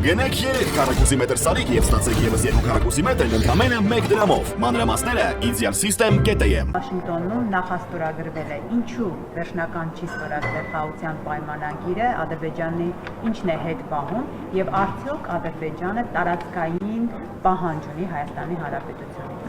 Գնեք 3 քառակուսի մետր սարիկ եւ ստացեք եւս 2 քառակուսի մետր ընդամենը 1 դրամով։ Մանրամասները idealsystem.am։ Վաշինգտոնում նախաստորագրվել է ինչու վերջնական չի ստորագրել խաղաղության պայմանագիրը, Ադրբեջանի ինչն է հետ պահում եւ արդյոք Ադրբեջանը տարածքային պահանջ ունի Հայաստանի Հանրապետությունից։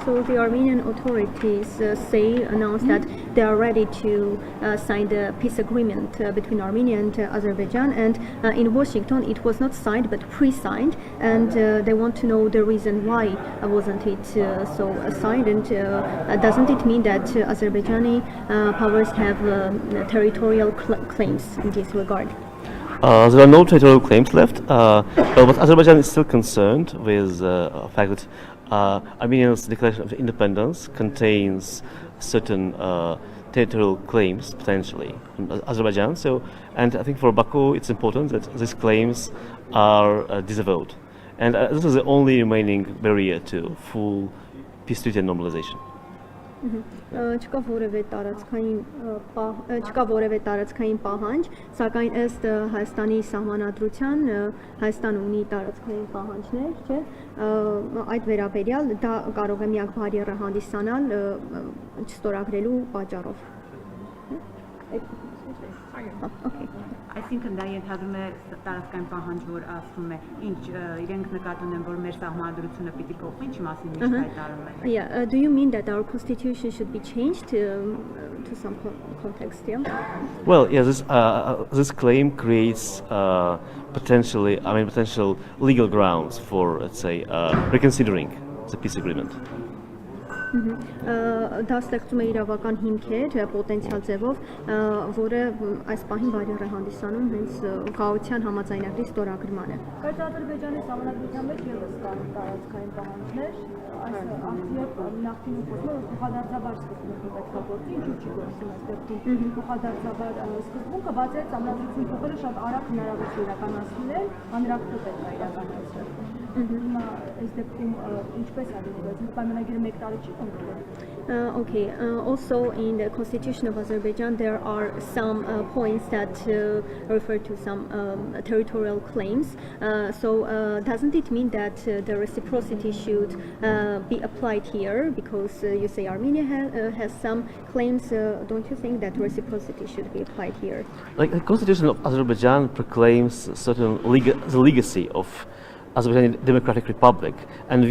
So the Armenian authorities announced that they are ready to sign the peace agreement between Armenia and Azerbaijan, and in Washington it was not signed but pre-signed, and they want to know the reason why wasn't it so signed, and doesn't it mean that Azerbaijani powers have territorial claims in this regard? There are no territorial claims left, but Azerbaijan is still concerned with the fact that Armenia's declaration of independence contains certain territorial claims potentially from Azerbaijan. So, and I think for Baku it's important that these claims are disavowed, and this is the only remaining barrier to full peace treaty and normalization. Չկա որևէ տարածքային պահանջ, սակայն ըստ Հայաստանի սահմանադրության Հայաստանը ունի տարածքային պահանջներ, չէ՞, այդ վերաբերյալ դա կարող է միակ բարիերը հանդիսանալ չստորագրելու պատճառով։ Okay. Այսինքն դա ենթադրում է տարածքային պահանջ, որ ասում է, ինչ իրենք նկատի ունեն, որ մեր սահմանադրությունը պիտի փոխվի, ինչի մասին միշտ հայտարարում են։ Yeah, do you mean that our constitution should be changed to some context, yeah? Well, yeah, this claim creates potential legal grounds for, let's say, reconsidering the peace agreement. Դա ստեղծում է իրավական հիմքեր պոտենցիալ ձևով, որը այս պահին բարիեր է հանդիսանում հենց խաղաղության համաձայնագրի ստորագրմանը։ Բայց Ադրբեջանի սահմանադրության մեջ ևս կան տարածքային պահանջներ, այս արդյոք նախկինում խոսում է, որ փոխադարձաբար սկզբունքը պետք է գործի, ինչու չի գործում այս դեպքում փոխադարձաբար սկզբունքը, բացի այդ սահմանադրությունը փոխելը շատ արագ հնարավոր է իրականացնել, հանրակրթ պետք է իրականացնել։ Հիմա այս դեպքում ինչպես է դիտվում, պայմանագիրը 1 տարի չի կոնկրետ։ Okay, also in the constitution of Azerbaijan there are some points that refer to some territorial claims, so doesn't it mean that the reciprocity should be applied here, because you say Armenia has some claims, don't you think that reciprocity should be applied here? Like the constitution of Azerbaijan proclaims certain the legacy of Azerbaijan Democratic Republic and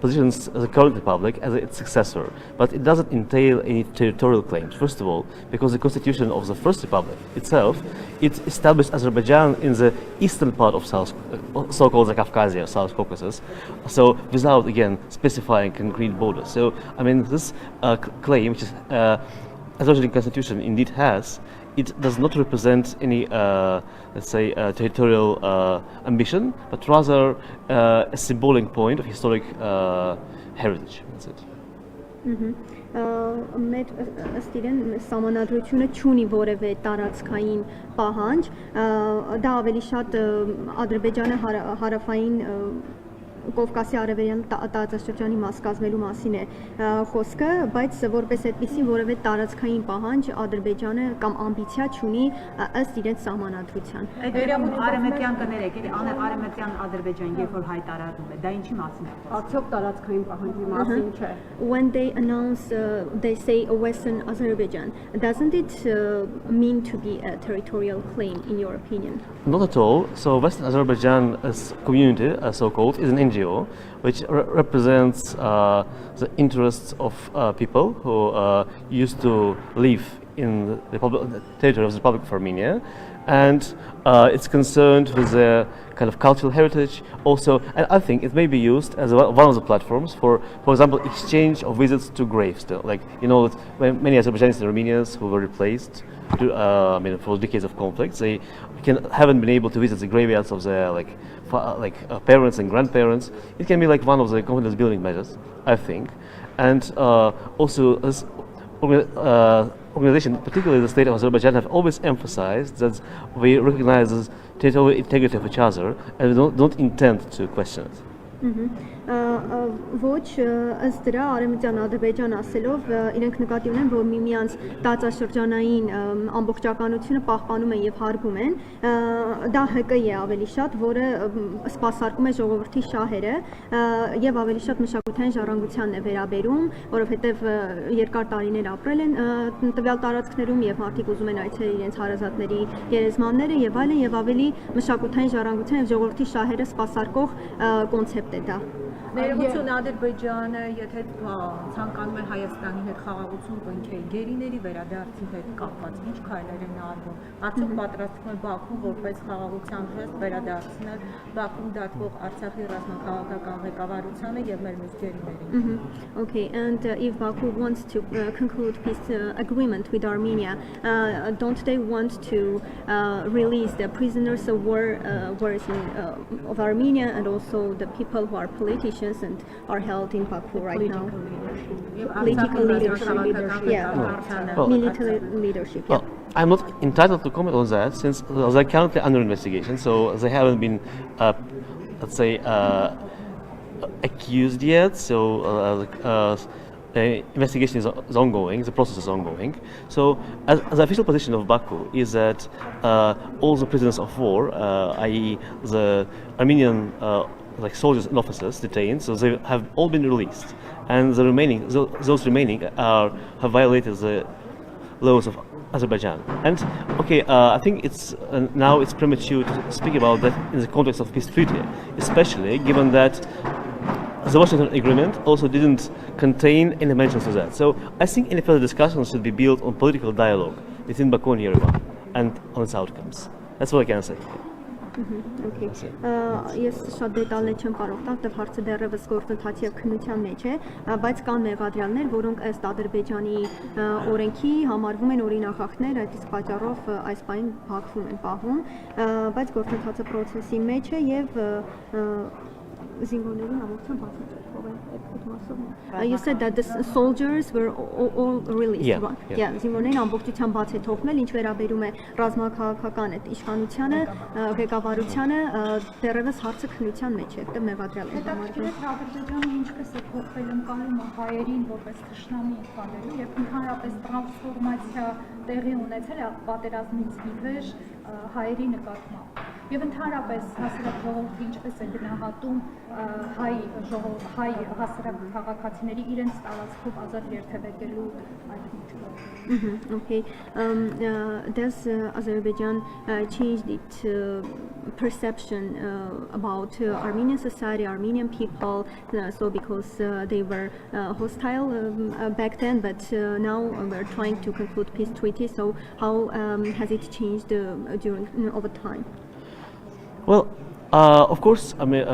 positions the current republic as its successor, but it doesn't entail any territorial claims. First of all, because the constitution of the first republic itself, it established Azerbaijan in the eastern part of so-called Caucasia, South Caucasus, so without again specifying concrete borders. So I mean this claim, which is Azerbaijani constitution indeed has, it does not represent any, let's say, territorial ambition, but rather a symbolic point of historic heritage. That's it. Մեր ըստ իրեն սահմանադրությունը չունի որևէ տարածքային պահանջ, դա ավելի շատ Ադրբեջանը հարավային Կովկասի արևելյան տարածաշրջանի մաս կազմելու մասին է խոսքը, բայց որպես այդպիսի որևէ տարածքային պահանջ Ադրբեջանը կամ ամբիցիա չունի ըստ իրենց սահմանադրության։ Արևմտյան կներեք, արևմտյան Ադրբեջան երբ որ հայտարարում է, դա ինչի մասին է։ Արդյոք տարածքային պահանջի մասին չէ։ When they announce, they say Western Azerbaijan, doesn't it mean to be a territorial claim in your opinion? Not at all. So Western Azerbaijan as community, so-called, is an NGO which represents the interests of people who used to live in the territory of the Republic of Armenia, and it's concerned with their kind of cultural heritage also, and I think it may be used as one of the platforms for example, exchange of visits to graves. Like, you know, that when many Azerbaijanis and Armenians who were replaced for decades of conflict, they haven't been able to visit the graveyards of their parents and grandparents. It can be like one of the confidence building measures, I think, and also as organization, particularly the state of Azerbaijan, have always emphasized that we recognize the territorial integrity of each other and we don't intend to question it. Ոչ ըստ դրա արևմտյան Ադրբեջան ասելով իրենք նկատի ունեն, որ միմյանց տարածաշրջանային ամբողջականությունը պահպանում են եւ հարգում են, դա ՀԿ է ավելի շատ, որը սպասարկում է ժողովրդի շահերը եւ ավելի շատ մշակութային ժառանգությանն է վերաբերում, որովհետեւ երկար տարիներ ապրել են տվյալ տարածքներում եւ մարդիկ ուզում են այցելել իրենց հարազատների գերեզմանները եւ այլն եւ ավելի մշակութային ժառանգության եւ ժողովրդի շահերը սպասարկող կոնցեպտ է դա։ Ներողություն Ադրբեջանը, եթե ցանկանում է Հայաստանի հետ խաղաղություն կնքել գերիների վերադարձի հետ կապված, ինչ քայլեր են արվում։ Արդյոք պատրաստվում է Բաքուն որպես խաղաղության ժեստ վերադարձնել Բաքվում դատվող Արցախի ռազմաքաղաքական ղեկավարությանը եւ մեր մյուս գերիներին։ Okay, and if Baku wants to conclude peace agreement with Armenia, don't they want to release the prisoners of war of Armenia and also the people who are politicians and are held in Baku right now? Political leadership. Yeah. Well, Military leadership. Yeah. Well, I'm not entitled to comment on that since they're currently under investigation, so they haven't been, let's say, accused yet. So the investigation is ongoing, the process is ongoing. So as the official position of Baku is that all the prisoners of war, i.e. the Armenian like soldiers and officers detained, so they have all been released, and the remaining, those remaining have violated the laws of Azerbaijan. And okay, I think it's now it's premature to speak about that in the context of peace treaty, especially given that the Washington Agreement also didn't contain any mentions of that. So I think any further discussions should be built on political dialogue between Baku and Yerevan and on its outcomes. That's what I can say. Okay. Ես շատ դետալներ չեմ կարող տալ, դեռ հարցը դեռևս գործընթացի եւ քննության մեջ է, բայց կան մեղադրյալներ, որոնք ըստ Ադրբեջանի օրենքի համարվում են օրինախախտներ, այդ իսկ պատճառով այս պահին Բաքվում են պահվում, բայց գործընթացը process-ի մեջ է եւ զինվորներին ամբողջությամբ բացատրել են այդ մասով։ You said that the soldiers were all released. Yeah, զինվորներին ամբողջությամբ բաց է թողնել, ինչ վերաբերում է ռազմաքաղաքական այդ իշխանությանը, ղեկավարությանը, դեռևս հարցը քննության մեջ է, դա մեղադրյալ է համարվում։ Ադրբեջանը ինչպես է փոխվել ընկալումը հայերին որպես թշնամի ընկալելու եւ ընդհանրապես տրանսֆորմացիա տեղի ունեցել է պատերազմից ի վեր հայերի նկատմամբ։ Եվ ընդհանրապես հասարակ ժողովուրդը ինչպես է գնահատում հայ հասարակ քաղաքացիների իրենց տարածքով ազատ երթևեկելու այդ միտքը։ Okay. Does Azerbaijan changed its perception about Armenian society, Armenian people, so because they were hostile back then, but now we're trying to conclude peace treaty, so how has it changed over time? Well, of course, I mean,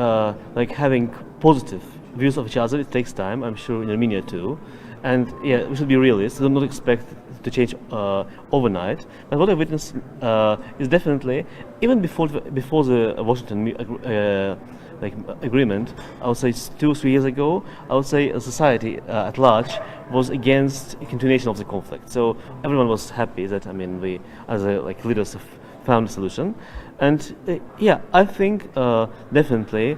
like having positive views of each other, it takes time, I'm sure in Armenia too. And yeah, we should be realists, we don't expect to change overnight. But what I witnessed is definitely, even before the Washington agreement, I would say 2 or 3 years ago, I would say society at large was against a continuation of the conflict. So everyone was happy that, I mean, we as leaders have found a solution. And yeah, I think definitely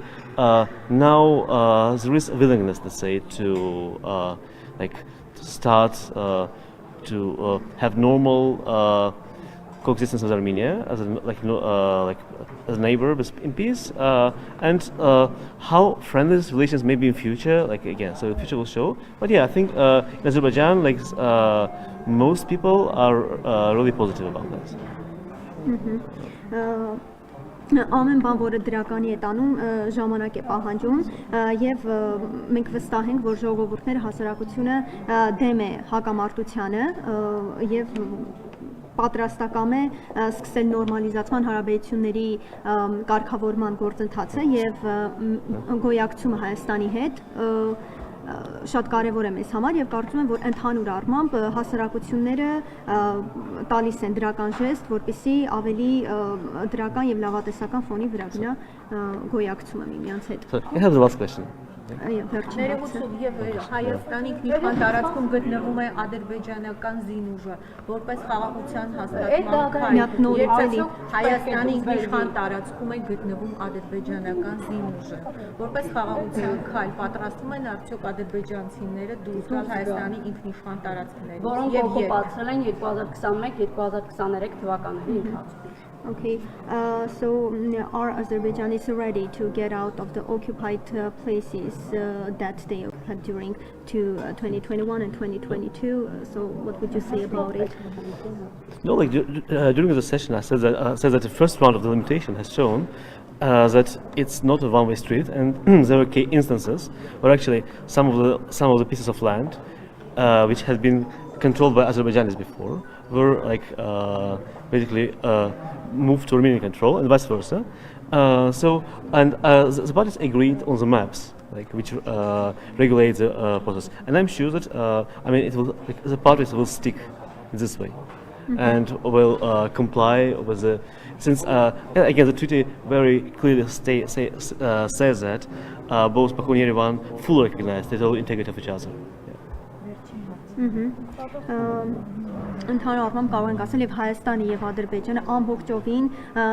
now there is a willingness, let's say, to start to have normal coexistence with Armenia as as a neighbor in peace, and how friendly these relations may be in future. Again, so the future will show. But yeah, I think in Azerbaijan, most people are really positive about that. Ամեն բան, որը դրականի է տանում, ժամանակ է պահանջում եւ մենք վստահ ենք, որ ժողովուրդները հասարակությունը դեմ է հակամարտությանը եւ պատրաստակամ է սկսել նորմալիզացման հարաբերությունների կարգավորման գործընթացը եւ գոյակցումը Հայաստանի հետ շատ կարևոր է մեզ համար եւ կարծում եմ, որ ընդհանուր առմամբ հասարակությունները տալիս են դրական ժեստ, որպեսզի ավելի դրական եւ լավատեսական ֆոնի վրա գնա գոյակցումը միմյանց հետ։ So, I have the last question. Ներողություն եւ Հայաստանի ինքնիշխան տարածքում գտնվում է ադրբեջանական զինուժը, որպես խաղաղության հաստատման քայլ։ Երբ Հայաստանի ինքնիշխան տարածքում է գտնվում ադրբեջանական զինուժը, որպես խաղաղության քայլ, պատրաստվում են արդյոք ադրբեջանցիները դուրս գալ Հայաստանի ինքնիշխան տարածքներից։ Որոնք օկուպացրել են 2021-2023 թվականների ընթացքում։ Okay, so are Azerbaijanis ready to get out of the occupied places that they occupied during 2021 and 2022? So what would you say about it? No, like during the session, I said that the first round of the limitation has shown that it's not a one-way street, and there were key instances where actually some of the pieces of land which had been controlled by Azerbaijanis before were like basically moved to Armenian control, and vice versa. The parties agreed on the maps, like which regulate the process, and I'm sure that the parties will stick in this way, and will comply with the. Since again, the treaty very clearly says that both Baku and Yerevan fully recognize the total integrity of each other. Ընդհանուր առմամբ կարող ենք ասել, եւ Հայաստանը եւ Ադրբեջանը ամբողջովին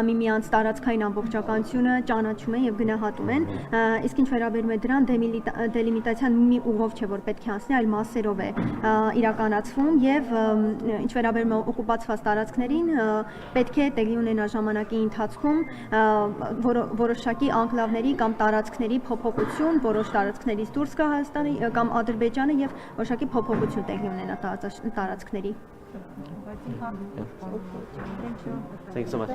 միմյանց տարածքային ամբողջականությունը ճանաչում են եւ գնահատում են, իսկ ինչ վերաբերում է դրան դելիմիտացիան մի ուղով չէ, որ պետք է անցնի, այլ մասերով է իրականացվում եւ ինչ վերաբերում է օկուպացված տարածքներին, պետք է տեղի ունենա ժամանակի ընթացքում որոշակի անկլավների կամ տարածքների փոփոխություն, որոշ տարածքներից դուրս գա Հայաստանը կամ Ադրբեջանը եւ որոշակի փոփոխություն տեղի ունենա տարածքների. Thanks so much.